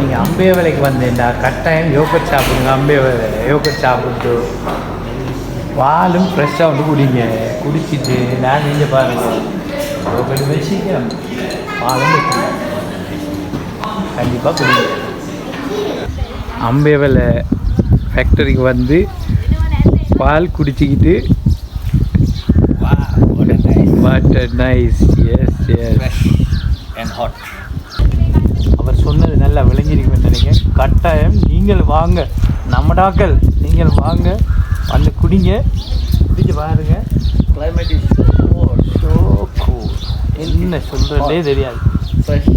நீங்கள் அம்பே வேலைக்கு வந்தேன்டா கட்டாயம் யோகட் சாப்பிடுங்க. அம்பே வேலை யோகட் சாப்பிட்டு பாலும் ஃப்ரெஷ்ஷாக வந்து குடிங்க. குடிச்சிட்டு நான் நீங்கள் பாருங்கள் யோகட் வச்சுக்கிறேன் பாலும் வச்சுருங்க கண்டிப்பாக குடிங்க. அம்பே வேலை ஃபேக்டரிக்கு வந்து பால் குடிச்சிக்கிட்டு water nice. Yes yes fresh and hot. அவர் சொன்னது நல்லா விளங்கியிருக்குன்னு நினைக்கிறேன். கட்டாயம் நீங்கள் வாங்க, நம்ம டாக்கள் நீங்கள் வாங்க, வந்து குடிங்க. குடிச்சு பாருங்க. Climate is so cool. என்ன சொல்கிறதே தெரியாது. ஃப்ரெஷ்.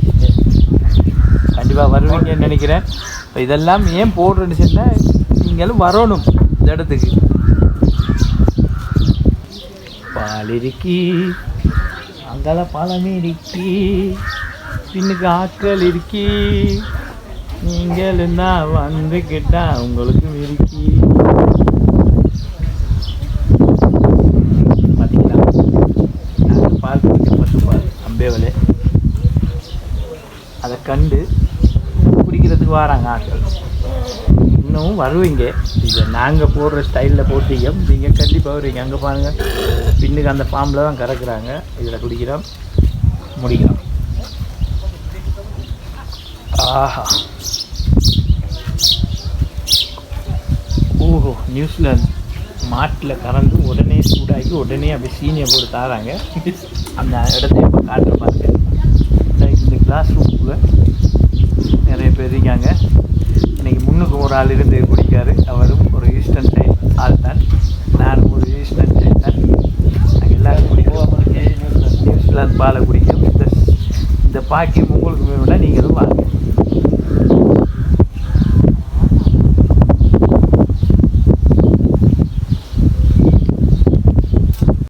கண்டிப்பாக வருவீங்கன்னு நினைக்கிறேன். இப்போ இதெல்லாம் ஏன் போடுறேன்னு சொன்னால் நீங்களும் வரணும் இந்த இடத்துக்கு. பால் இருக்கி அங்கால பழமே இருக்கி பின்னுக்கு ஆட்கள் இருக்கி நீங்களும் தான் வந்துக்கிட்டா உங்களுக்கு இருக்கி. பார்த்தீங்களா நாங்கள் பால் குடிக்க பசுப்பால் அம்பேவலை அதை கண்டு குடிக்கிறதுக்கு வராங்க ஆட்கள். இன்னமும் வருவீங்க. இதை நாங்கள் போடுற ஸ்டைலில் போட்டீங்க நீங்கள் கண்டிப்பாக வருவீங்க. அங்கே பாருங்கள் பின்னுக்கு அந்த ஃபார்மில் தான் கறக்குறாங்க. இதில் குடிக்கிறோம் முடிக்கிறோம். ஆஹா ஓஹோ நியூசிலாந்து மாட்டில் கறந்து உடனே சூடாக்கி உடனே அப்படியே சீனியை போட்டு தாராங்க. அந்த இடத்த இப்போ காட்டுற பாருங்க. இந்த கிளாஸ் ரூமுக்குள்ள நிறைய பேர் இருக்காங்க. இன்றைக்கி முன்னுக்கு ஒரு ஆள் இருந்து குடிக்காரு. அவரும் ஒரு ஈஸ்டர்ன் சைட் ஆள் தான். நானும் ஒரு ஈஸ்டர்ன் சைட் தான். நாங்கள் எல்லோரும் குடிக்கிறோம். நியூசிலாந்து பாலை குடிக்கும். இந்த பாக்கியம் உங்களுக்கு வேணும்னா நீங்களும் வாங்க.